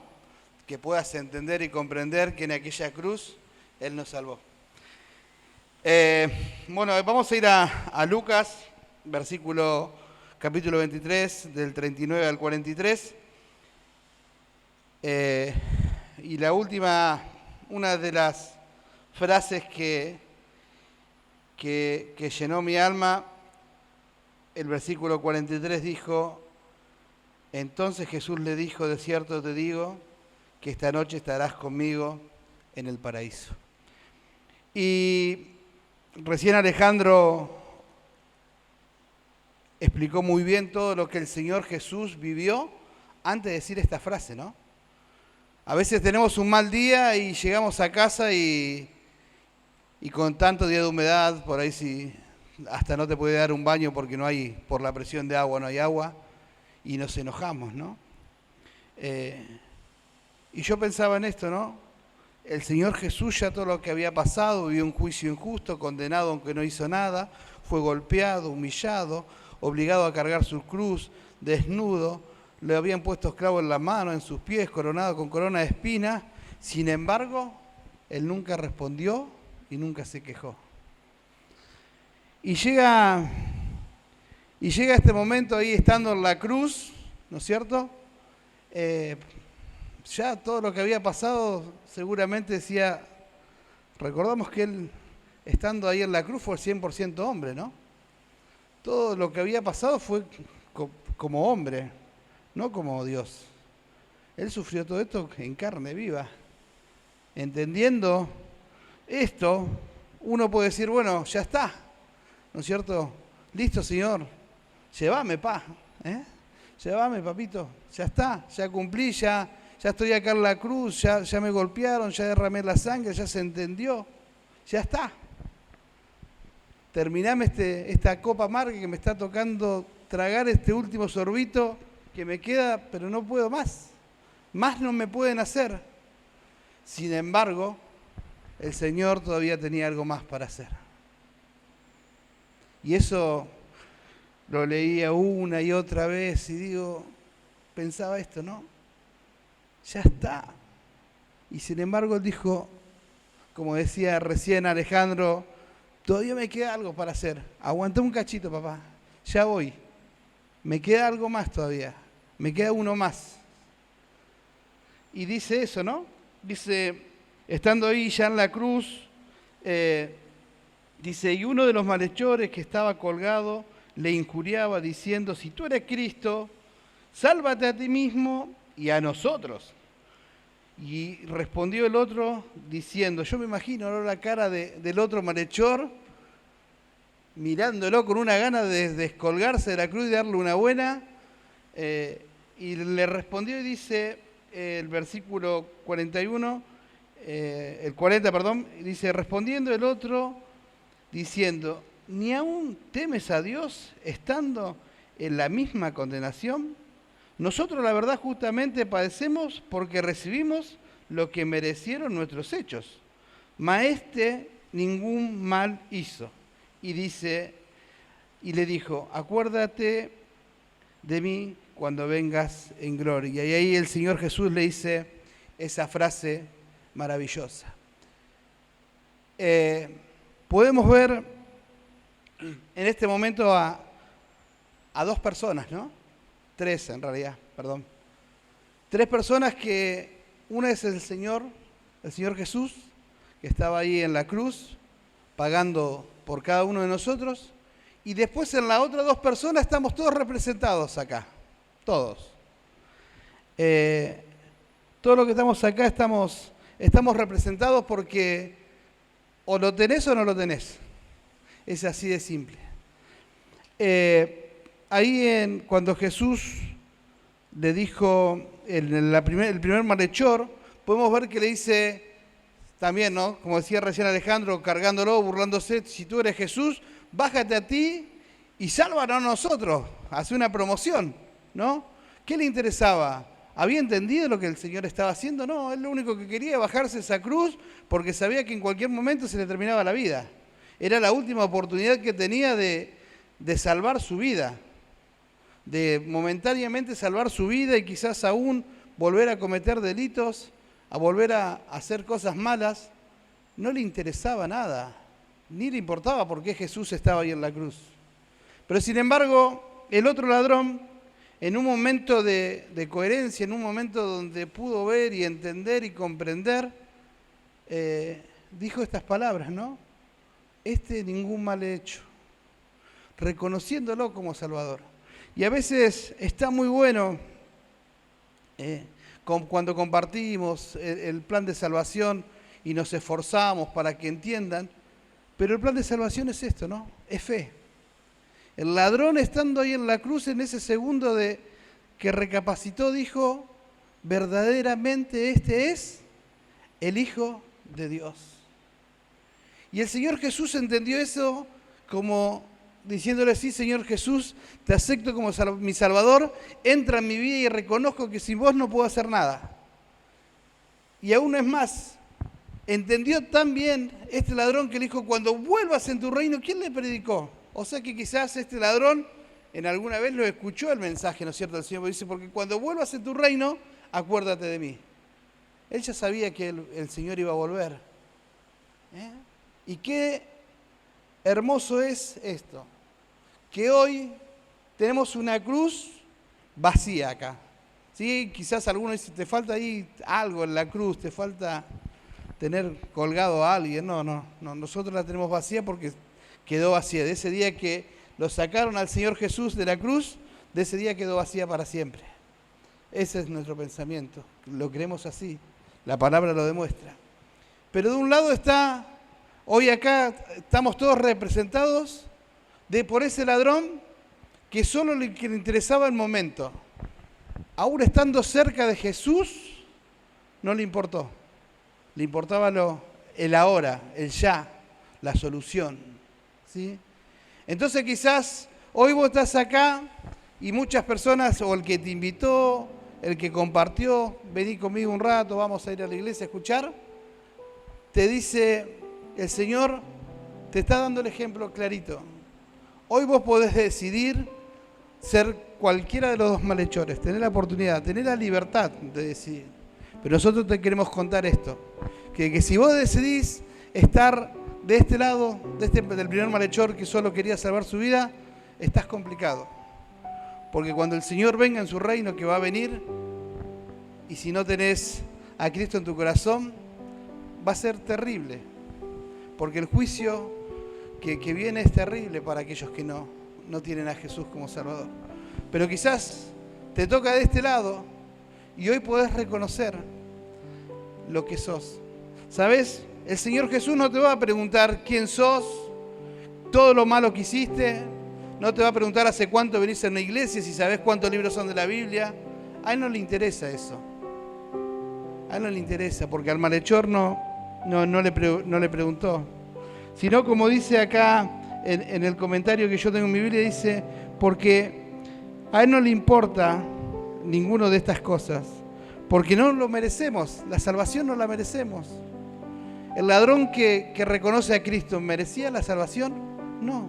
Que puedas entender y comprender que en aquella cruz Él nos salvó. Bueno, vamos a ir a Lucas, capítulo 23, del 39 al 43. Y la última, una de las frases que llenó mi alma, el versículo 43 dijo: entonces Jesús le dijo, de cierto te digo, que esta noche estarás conmigo en el paraíso. Y recién Alejandro explicó muy bien todo lo que el Señor Jesús vivió antes de decir esta frase, ¿no? A veces tenemos un mal día y llegamos a casa y con tanto día de humedad, por ahí sí, hasta no te puede dar un baño porque no hay, por la presión de agua no hay agua, y nos enojamos, ¿no? Y yo pensaba en esto, ¿no? El Señor Jesús ya todo lo que había pasado, vivió un juicio injusto, condenado aunque no hizo nada, fue golpeado, humillado, obligado a cargar su cruz, desnudo, le habían puesto esclavo en la mano, en sus pies, coronado con corona de espinas. Sin embargo, Él nunca respondió y nunca se quejó. Y llega este momento ahí estando en la cruz, ¿no es cierto? Ya todo lo que había pasado seguramente decía, recordamos que Él estando ahí en la cruz fue 100% hombre, ¿no? Todo lo que había pasado fue como hombre, no como Dios. Él sufrió todo esto en carne viva. Entendiendo esto, uno puede decir, bueno, ya está, ¿no es cierto? Listo, Señor, llévame, llévame, papito, ya está, ya cumplí, ya estoy acá en la cruz, ya me golpearon, ya derramé la sangre, ya se entendió, ya está. Terminame esta copa amarga que me está tocando tragar, este último sorbito que me queda, pero no puedo más. Más no me pueden hacer. Sin embargo, el Señor todavía tenía algo más para hacer. Y eso lo leía una y otra vez y pensaba esto, ¿no? Ya está. Y sin embargo Él dijo, como decía recién Alejandro, todavía me queda algo para hacer. Aguantá un cachito, papá. Ya voy. Me queda algo más todavía. Me queda uno más. Y dice eso, ¿no? Dice, estando ahí ya en la cruz, dice, y uno de los malhechores que estaba colgado le injuriaba diciendo, si tú eres Cristo, sálvate a ti mismo y a nosotros. Y respondió el otro diciendo, yo me imagino, ¿no?, la cara del otro malhechor, mirándolo con una gana de descolgarse de la cruz y darle una buena, y le respondió y dice el versículo 41, el 40, perdón, dice, respondiendo el otro diciendo, ¿ni aún temes a Dios estando en la misma condenación? Nosotros la verdad justamente padecemos porque recibimos lo que merecieron nuestros hechos. Mas este ningún mal hizo. Y dice, y le dijo, acuérdate de mí cuando vengas en gloria. Y ahí el Señor Jesús le dice esa frase maravillosa. Podemos ver en este momento a dos personas, ¿no? Tres en realidad, perdón. Tres personas que, una es el Señor Jesús, que estaba ahí en la cruz, pagando por cada uno de nosotros, y después en la otra dos personas estamos todos representados acá, todos. Todos los que estamos acá estamos representados porque o lo tenés o no lo tenés. Es así de simple. Ahí cuando Jesús le dijo, el primer malhechor, podemos ver que le dice también, ¿no? Como decía recién Alejandro, cargándolo, burlándose, si tú eres Jesús, bájate a ti y sálvanos a nosotros. Hace una promoción, ¿no? ¿Qué le interesaba? ¿Había entendido lo que el Señor estaba haciendo? No, él lo único que quería bajarse esa cruz porque sabía que en cualquier momento se le terminaba la vida. Era la última oportunidad que tenía de salvar su vida, de momentáneamente salvar su vida y quizás aún volver a cometer delitos, a volver a hacer cosas malas. No le interesaba nada, ni le importaba por qué Jesús estaba ahí en la cruz. Pero sin embargo, el otro ladrón, en un momento de coherencia, en un momento donde pudo ver y entender y comprender, dijo estas palabras, ¿no? Ningún mal he hecho, reconociéndolo como Salvador. Y a veces está muy bueno cuando compartimos el plan de salvación y nos esforzamos para que entiendan, pero el plan de salvación es esto, ¿no? Es fe. El ladrón estando ahí en la cruz, en ese segundo que recapacitó, dijo, verdaderamente este es el Hijo de Dios. Y el Señor Jesús entendió eso como diciéndole, sí, Señor Jesús, te acepto como mi Salvador, entra en mi vida y reconozco que sin vos no puedo hacer nada. Y aún es más, entendió tan bien este ladrón que le dijo, cuando vuelvas en tu reino, ¿quién le predicó? O sea que quizás este ladrón en alguna vez lo escuchó el mensaje, ¿no es cierto? El Señor dice, porque cuando vuelvas en tu reino, acuérdate de mí. Él ya sabía que el Señor iba a volver. Y qué hermoso es esto, que hoy tenemos una cruz vacía acá. ¿Sí? Quizás alguno dice, te falta ahí algo en la cruz, te falta tener colgado a alguien. No, nosotros la tenemos vacía porque quedó vacía. De ese día que lo sacaron al Señor Jesús de la cruz, de ese día quedó vacía para siempre. Ese es nuestro pensamiento, lo creemos así, la palabra lo demuestra. Pero de un lado está, hoy acá estamos todos representados por ese ladrón que solo le interesaba el momento. Aún estando cerca de Jesús, no le importó. Le importaba el ahora, el ya, la solución. ¿Sí? Entonces quizás hoy vos estás acá y muchas personas, o el que te invitó, el que compartió, vení conmigo un rato, vamos a ir a la iglesia a escuchar, te dice, el Señor te está dando el ejemplo clarito. Hoy vos podés decidir ser cualquiera de los dos malhechores, tener la oportunidad, tener la libertad de decidir. Pero nosotros te queremos contar esto, que si vos decidís estar de este lado, del primer malhechor que solo quería salvar su vida, estás complicado. Porque cuando el Señor venga en su reino, que va a venir, y si no tenés a Cristo en tu corazón, va a ser terrible. Porque el juicio que viene es terrible para aquellos que no tienen a Jesús como Salvador. Pero quizás te toca de este lado y hoy podés reconocer lo que sos. ¿Sabes? El Señor Jesús no te va a preguntar quién sos, todo lo malo que hiciste, no te va a preguntar hace cuánto venís a una iglesia, si sabés cuántos libros son de la Biblia. A Él no le interesa eso. A Él no le interesa, porque al malhechor no le preguntó. Sino como dice acá en el comentario que yo tengo en mi Biblia, dice, porque a Él no le importa ninguno de estas cosas, porque no lo merecemos, la salvación no la merecemos. El ladrón que reconoce a Cristo, ¿merecía la salvación? No.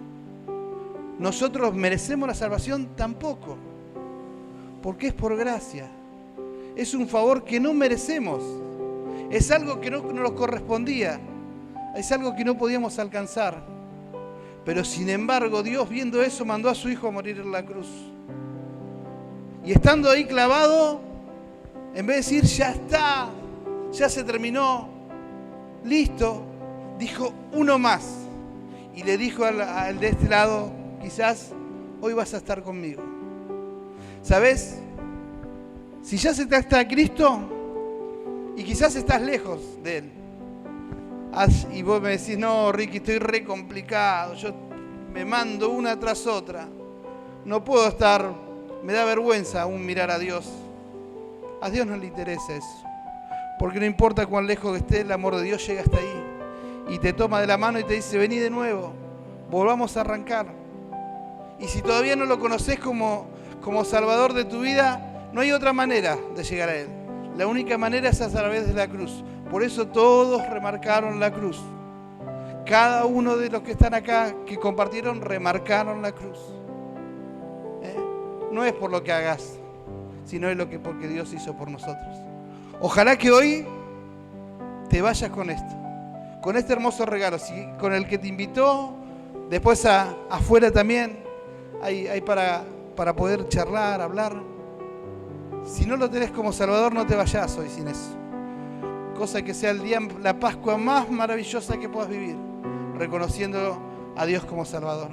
¿Nosotros merecemos la salvación? Tampoco. Porque es por gracia. Es un favor que no merecemos. Es algo que no nos correspondía. Es algo que no podíamos alcanzar. Pero sin embargo, Dios, viendo eso, mandó a su Hijo a morir en la cruz. Y estando ahí clavado, en vez de decir, ya está, ya se terminó, listo, dijo uno más. Y le dijo al de este lado, quizás hoy vas a estar conmigo. ¿Sabes? Si ya se te está a Cristo y quizás estás lejos de Él. Y vos me decís, no, Ricky, estoy re complicado, yo me mando una tras otra. No puedo estar, me da vergüenza aún mirar a Dios. A Dios no le interesa eso. Porque no importa cuán lejos que esté, el amor de Dios llega hasta ahí. Y te toma de la mano y te dice, vení de nuevo, volvamos a arrancar. Y si todavía no lo conocés como Salvador de tu vida, no hay otra manera de llegar a Él. La única manera es a través de la cruz. Por eso todos remarcaron la cruz. Cada uno de los que están acá, que compartieron, remarcaron la cruz. No es por lo que hagas, sino es porque Dios hizo por nosotros. Ojalá que hoy te vayas con esto, con este hermoso regalo, ¿sí? Con el que te invitó, después afuera también hay para para poder charlar, hablar. Si no lo tenés como Salvador, no te vayas hoy sin eso. Cosa que sea el día, la Pascua más maravillosa que puedas vivir, reconociendo a Dios como Salvador.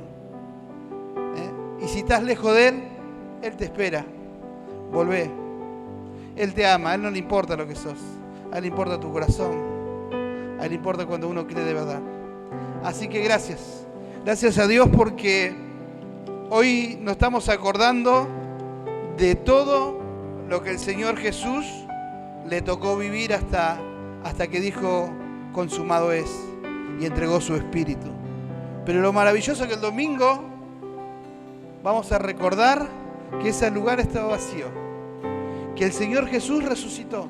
Y si estás lejos de Él, Él te espera. Volvé. Él te ama, a Él no le importa lo que sos. A Él le importa tu corazón. A Él le importa cuando uno cree de verdad. Así que gracias. Gracias a Dios porque hoy nos estamos acordando de todo lo que el Señor Jesús le tocó vivir hasta que dijo, consumado es, y entregó su espíritu. Pero lo maravilloso es que el domingo vamos a recordar que ese lugar estaba vacío, que el Señor Jesús resucitó.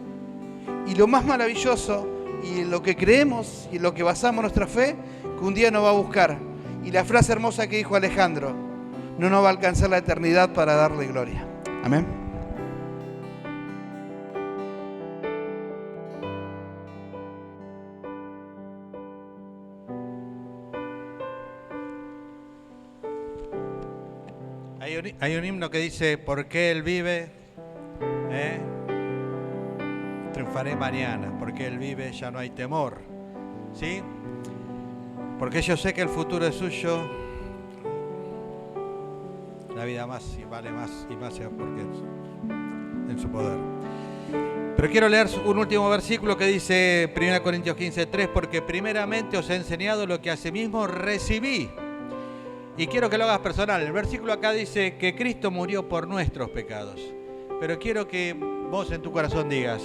Y lo más maravilloso, y en lo que creemos y en lo que basamos nuestra fe, que un día nos va a buscar. Y la frase hermosa que dijo Alejandro, no nos va a alcanzar la eternidad para darle gloria. Amén. Hay un himno que dice, porque Él vive, triunfaré mañana, porque Él vive ya no hay temor, ¿sí? Porque yo sé que el futuro es suyo, la vida más y vale más y más porque en su poder. Pero quiero leer un último versículo que dice 1 Corintios 15:3, porque primeramente os he enseñado lo que asimismo recibí. Y quiero que lo hagas personal. El versículo acá dice que Cristo murió por nuestros pecados. Pero quiero que vos en tu corazón digas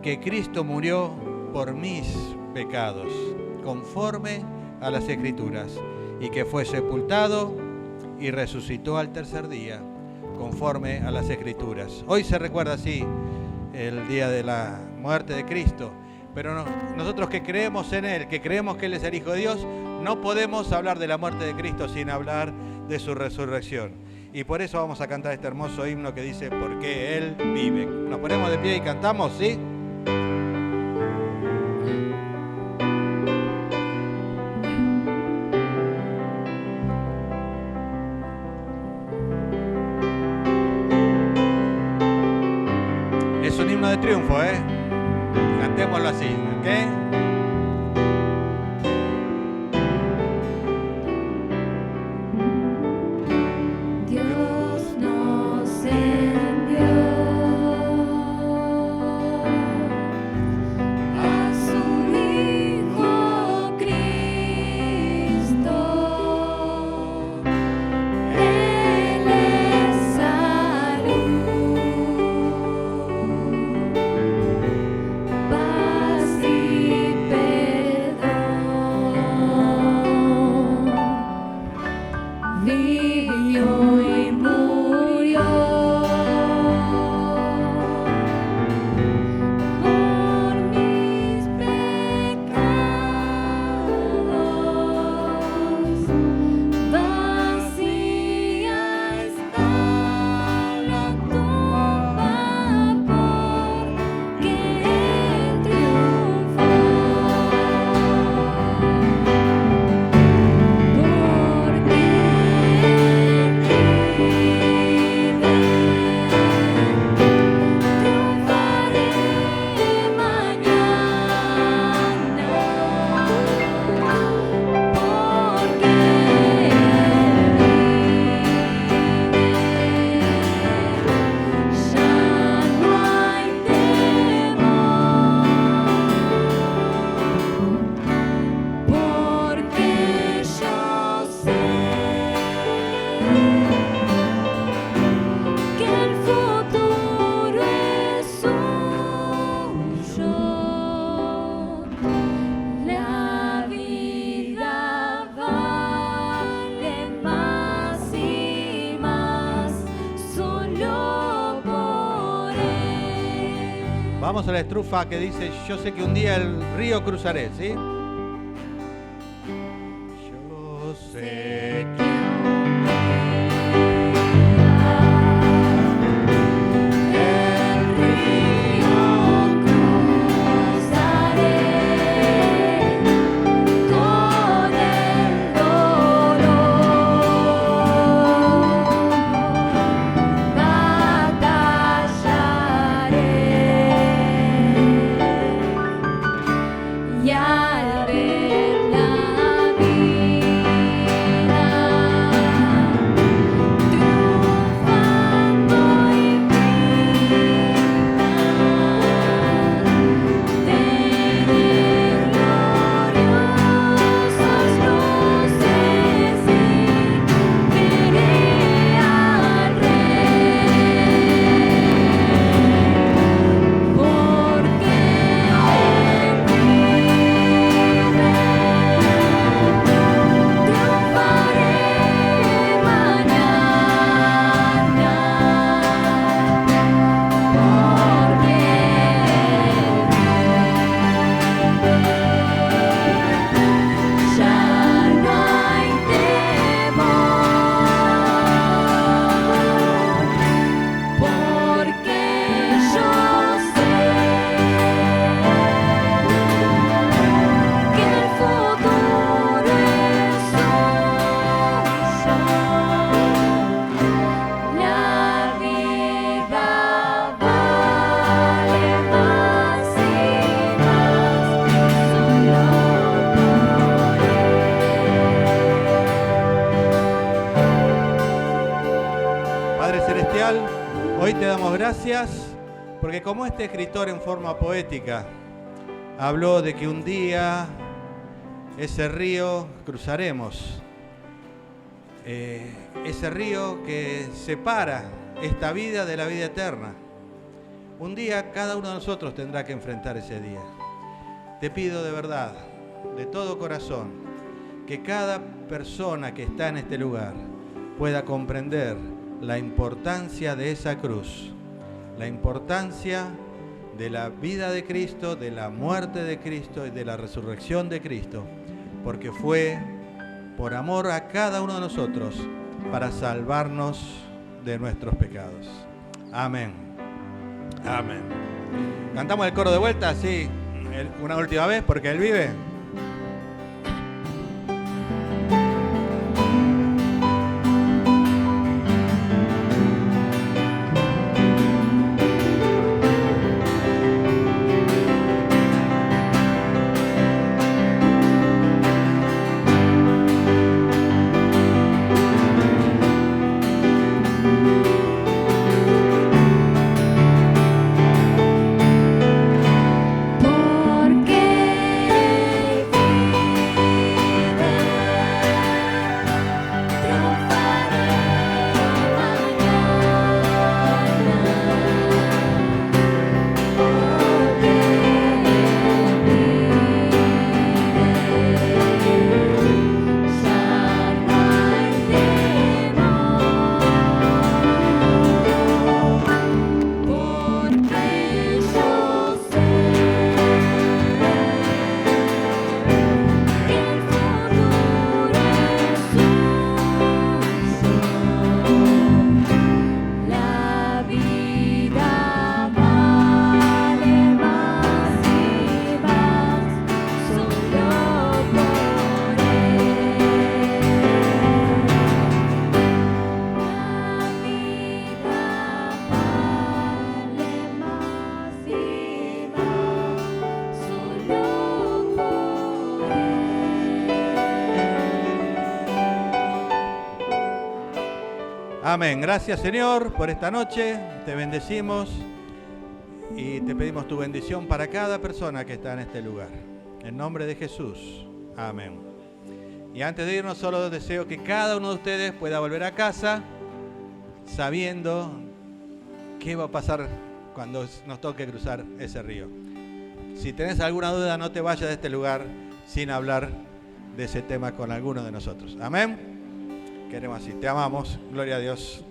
que Cristo murió por mis pecados, conforme a las Escrituras, y que fue sepultado y resucitó al tercer día, conforme a las Escrituras. Hoy se recuerda así el día de la muerte de Cristo, pero nosotros que creemos en Él, que creemos que Él es el Hijo de Dios, no podemos hablar de la muerte de Cristo sin hablar de su resurrección. Y por eso vamos a cantar este hermoso himno que dice, porque Él vive. Nos ponemos de pie y cantamos, ¿sí? Es un himno de triunfo, Cantémoslo así, ¿ok? Vamos a la estrofa que dice, yo sé que un día el río cruzaré, ¿sí? Yo sé que gracias porque como este escritor en forma poética habló de que un día ese río cruzaremos, ese río que separa esta vida de la vida eterna. Un día cada uno de nosotros tendrá que enfrentar ese día. Te pido de verdad, de todo corazón, que cada persona que está en este lugar pueda comprender la importancia de esa cruz, la importancia de la vida de Cristo, de la muerte de Cristo y de la resurrección de Cristo, porque fue por amor a cada uno de nosotros para salvarnos de nuestros pecados. Amén. Amén. ¿Cantamos el coro de vuelta? Sí, una última vez, porque Él vive. Amén. Gracias, Señor, por esta noche. Te bendecimos y te pedimos tu bendición para cada persona que está en este lugar. En nombre de Jesús. Amén. Y antes de irnos, solo deseo que cada uno de ustedes pueda volver a casa sabiendo qué va a pasar cuando nos toque cruzar ese río. Si tenés alguna duda, no te vayas de este lugar sin hablar de ese tema con alguno de nosotros. Amén. Queremos así. Te amamos. Gloria a Dios.